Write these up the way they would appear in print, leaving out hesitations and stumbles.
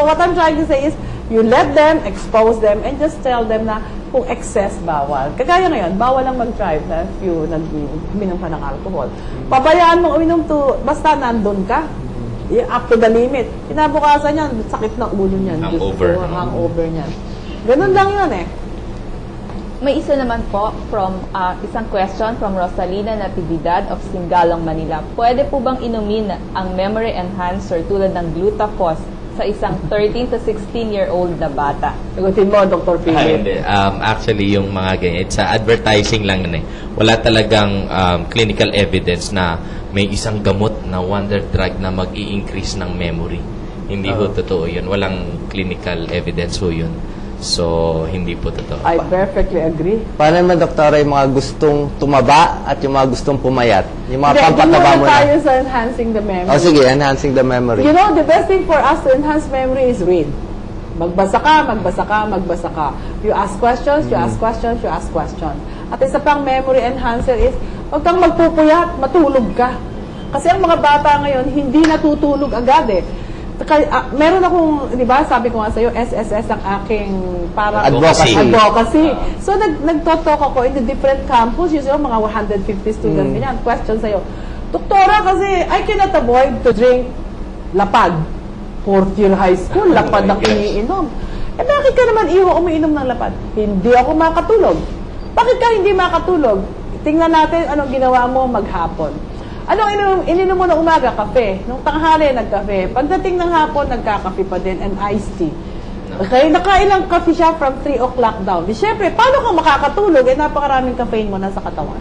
what I'm trying to say is, you let them, expose them, and just tell them na kung excess, bawal. Kagaya ngayon, bawal lang mag-drive na if you uminom ka ng alcohol. Pabayaan mo uminom to, basta nandun ka. Up to the limit. Kinabukasan yan, sakit na ulo niyan. Hangover. Hangover niyan. Ganun lang yun eh. May isa naman po from isang question from Rosalina Natividad of Singalong, Manila. Pwede po bang inumin ang memory enhancer tulad ng Glutafos sa isang 13 to 16-year-old na bata? Sagutin mo, Dr. Philip. Hindi. Actually, yung mga ganyan, it's advertising lang na eh. Wala talagang clinical evidence na may isang gamot na wonder drug na mag-i-increase ng memory. Hindi ho totoo yun. Walang clinical evidence ho yun. So, hindi po totoo. I perfectly agree. Paano naman, doktora, yung mga gustong tumaba at yung mga gustong pumayat? Yung mga pampataba mo na. tayo sa enhancing the memory. Oh, sige, enhancing the memory. You know, the best thing for us to enhance memory is read. Magbasa ka, magbasa ka, magbasa ka. You ask questions, you ask questions, you ask questions. At isa pang memory enhancer is, huwag kang magpupuyat, matulog ka. Kasi ang mga bata ngayon, hindi natutulog agad eh. Meron akong, di ba, sabi ko nga sa'yo, SSS ang aking para advocacy. So, nagtotalk ako in the different campus, usually mga 150 students, ganyan, question sa'yo. Doktora, kasi I cannot avoid to drink lapad. Fourth year high school, lapad ang iniinom. Eh, bakit ka naman umiinom ng lapad? Hindi ako makatulog. Bakit ka hindi makatulog? Tingnan natin anong ginawa mo maghapon. Anong ininom mo na umaga? Kape. Nung tanghali, nagkape. Pagdating ng hapon, nagkakape pa din and iced tea. Okay? Nakailang kape siya from 3 o'clock down. Di syempre, paano kang makakatulog? Eh, napakaraming caffeine mo na sa katawan.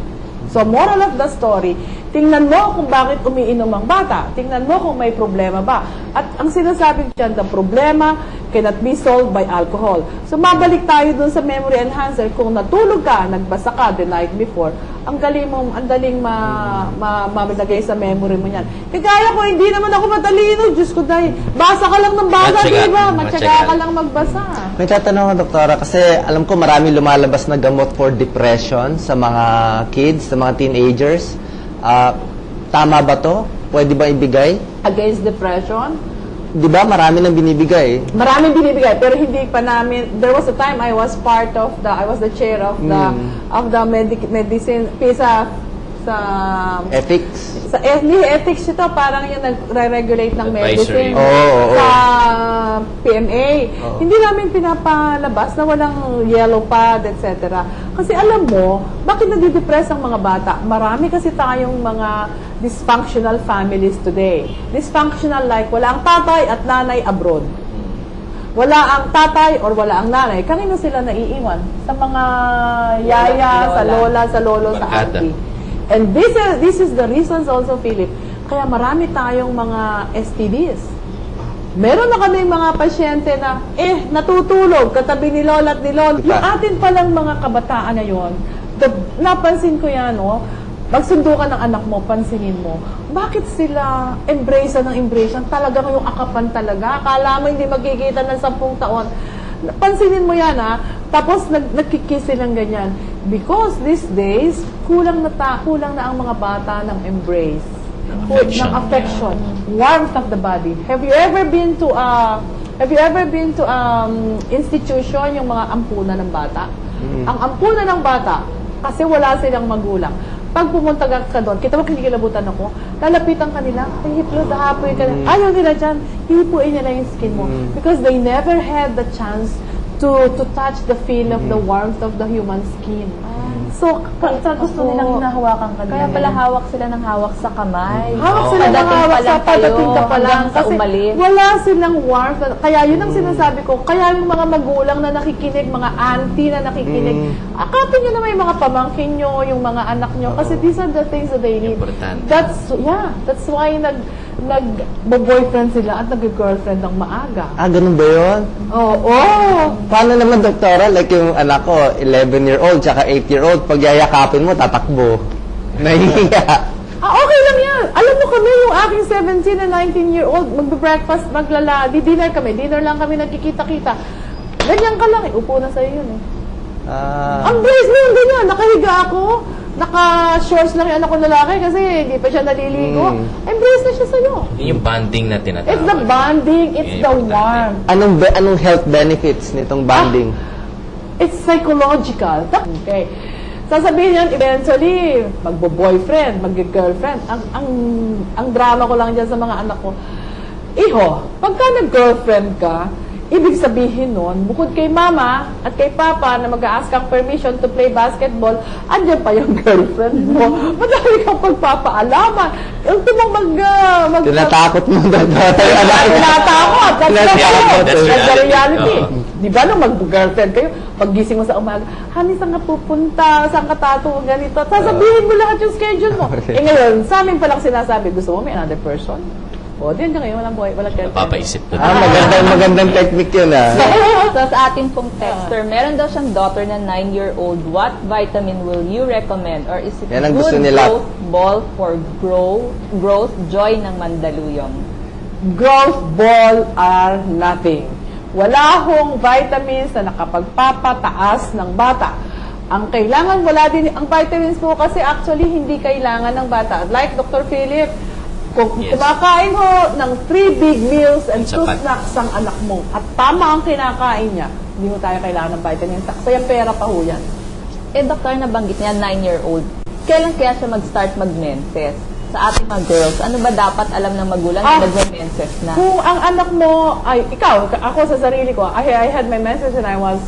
So, moral of the story, tingnan mo kung bakit umiinom ang bata. Tingnan mo kung may problema ba. At ang sinasabi ko dyan, the problema cannot be solved by alcohol. So, mabalik tayo dun sa memory enhancer. Kung natulog ka, nagbasa ka the night before, ang daling mamalagay sa memory mo yan. Kagaya ko, hindi naman ako matalino. Diyos ko dahil, basa ka lang ng basa, diba? Matyaga ka lang magbasa. May tatanong ako, doktora, kasi alam ko marami lumalabas na gamot for depression sa mga kids, sa mga teenagers. Tama ba to? Pwede ba ibigay? Against depression? Di ba marami nang binibigay? Maraming binibigay, pero hindi pa namin. There was a time I was I was the chair of the medicine sa Ethics? Sa ethics ito, parang yung nagre-regulate ng medicine sa PMA. Hindi namin pinapalabas na walang yellow pad, etc. Kasi alam mo, bakit nadidepress ang mga bata? Marami kasi tayong mga dysfunctional families today. Dysfunctional like wala ang tatay at nanay abroad. Wala ang tatay or wala ang nanay. Kanino sila naiiwan? Sa mga yaya, sa lola, sa lolo, sa auntie. And this is the reasons also, Philip, kaya marami tayong mga STDs. Meron na kami mga pasyente na, natutulog, katabi ni lola at ni lolo. Yung atin palang mga kabataan na yun, napansin ko yan, no? Magsundo ka ng anak mo, pansinin mo, bakit sila embrace yan? Talagang yung akapan talaga. Akala mo hindi magkikita ng 10 taon. Pansinin mo yan, ha? Tapos nagkikiss silang ganyan. Because these days, kulang na ang mga bata ng embrace. Ng affection. Warmth of the body. Have you ever been to institution, yung mga ampunan ng bata? Ang ampunan ng bata, kasi wala silang magulang. Pag pumunta ka doon, kita mo kinikilabutan ako, lalapitan ka nila, hapoy ka na. Ayaw nila dyan, hihipuin nila yung skin mo. Because they never had the chance to touch the feel of the warmth of the human skin. So, gusto nilang hinahawakan ka nila. Kaya pala hawak sila ng hawak sa kamay. Hawak sila ng hawak sa padating ka pa lang. Kasi wala silang warmth. Kaya yun ang sinasabi ko. Kaya yung mga magulang na nakikinig, mga auntie na nakikinig, akapin nyo na may mga pamangkin nyo, yung mga anak nyo. Kasi these are the things that they need. That's why nag-boyfriend sila at nag-girlfriend ng maaga. Ganun ba yun? Oo. Paano naman, doktora? Like yung anak ko, 11-year-old, tsaka 8-year-old, pag yayakapin mo, tatakbo. Nahihiya. Okay lang yan. Alam mo kami, yung aking 17 and 19-year-old, magbe-breakfast, dinner kami. Dinner lang kami, nagkikita-kita. Ganyan ka lang, upo na sa'yo yun eh. Ang brace mo yung ganyan, nakahiga ako. naka-shorts lang yung anak ko lalaki kasi hindi pa siya naliligo. Embrace na siya sa'yo. Yun yung bonding na tinatawag. It's the bonding, it's Yun the yung importante. warmth. Anong health benefits nitong bonding? It's psychological. Okay. Sasabihin yan, eventually, magbo-boyfriend, mag-girlfriend. Ang drama ko lang dyan sa mga anak ko, Iho, pagka nag-girlfriend ka, ibig sabihin nun, bukod kay mama at kay papa na mag-a-ask kang permission to play basketball, andyan pa yung girlfriend mo. Madami kang pagpapaalaman. Yung tumang Tinatakot mo ba? Tinatakot. That's That's the reality. reality. Oo. Di ba nung mag-girlfriend kayo, paggising mo sa umaga, honey, saan ka pupunta? Saan ka tato? Ganito. Sasabihin mo lahat yung schedule mo. Okay. Ngayon, sa amin palang sinasabi, gusto mo may another person? O, diyan ka ngayon, walang boy, walang girlfriend. Papaisip ko. Magandang technique yun So, sa ating pong texter, meron daw siyang daughter na 9-year-old. What vitamin will you recommend? Or is it Yan ang gusto good nila. growth ball for growth joy ng Mandaluyong? Growth ball are nothing. Wala hong vitamins na nakapagpapataas ng bata. Ang kailangan, wala din, ang vitamins po kasi actually hindi kailangan ng bata. Like Dr. Philip, kung Yes. kumakain ho ng 3 big meals and 2 Sapat. snacks ang anak mo at tama ang kinakain niya, hindi mo tayo kailangan ng vitamins. Kaya pera pa ho yan. Eh, doktor, nabanggit niya 9-year-old. Kailan kaya siya mag-start mag-menses? Sa ating mga girls, ano ba dapat alam ng magulang na nag-menses na? Kung ang anak mo, ay, ikaw, ako sa sarili ko, I had my menses when I was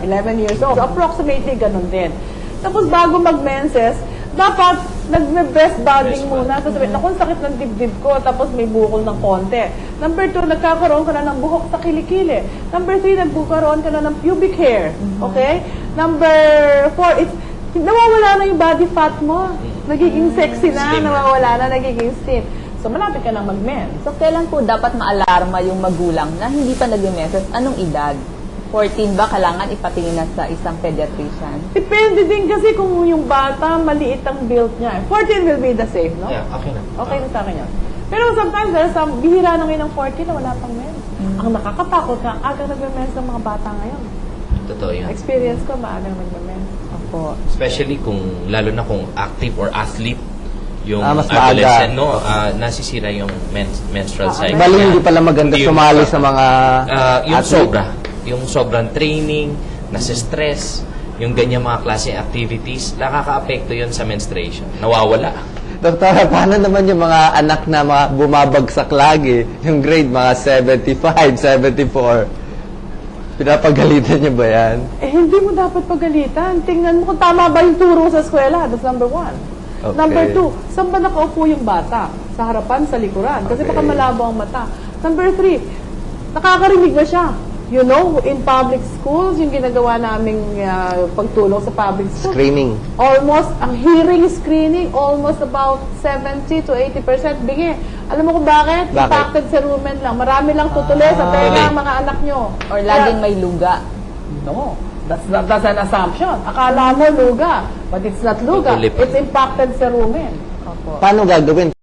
11 years old. So, approximately ganun din. Tapos bago mag-menses, dapat nag-breast budding muna. Sasabihin, naku, sakit ng dibdib ko, tapos may bukol ng konti. Number 2, nagkakaroon ka na ng buhok sa kilikili. Number 3, nagkakaroon ka na ng pubic hair. Okay? Number 4, it's nawawala na yung body fat mo. Nagiging sexy na, Slim. nawawala na, nagiging slim. So, malapit ka nang mag-men. So, kailan po dapat maalarma yung magulang na hindi pa nag-menses? Anong edad? 14 ba kailangan ipatingin na sa isang pediatrician? Depende din kasi kung yung bata, maliit ang build niya. 14 will be the safe, no? Yeah, okay na. Okay na sa akin yan. Pero sometimes, bihira na ngayon ng 14 na wala pang mens. Ang nakakatakot na aga nagme-mens ng mga bata ngayon. Totoo yan. Experience ko, maaga nagme-mens. Opo. Especially kung, lalo na kung active or athlete yung Mas adolescent, maaga. nasisira yung menstrual cycle. Bali, hindi pala maganda Hindi yung sumali bata. sa mga Yung athlete. sobra. Yung sobrang training, nasa-stress, yung ganyan mga klase activities, nakaka-apekto yun sa menstruation. Nawawala. Doktora, paano naman yung mga anak na bumabagsak lagi? Yung grade, mga 75, 74. Pinapagalitan niyo ba yan? Eh, hindi mo dapat pagalitan. Tingnan mo kung tama ba yung turo sa eskwela. That's number 1. Okay. Number 2, saan ba nakaupo yung bata? Sa harapan, sa likuran. Kasi Okay. baka malabo ang mata. Number 3, nakakarinig ba siya? You know, in public schools, yung ginagawa naming pagtulong sa public schools, Screening. almost, ang hearing screening, almost about 70 to 80% bingi. Alam mo kung bakit? Bakit? Impacted sa rumen lang. Marami lang tutuloy sa tenga ang mga anak nyo. Or laging may luga? No. That's an assumption. Akala mo luga, but it's not luga. Tutulip. It's impacted sa rumen. Opo. Paano gagawin?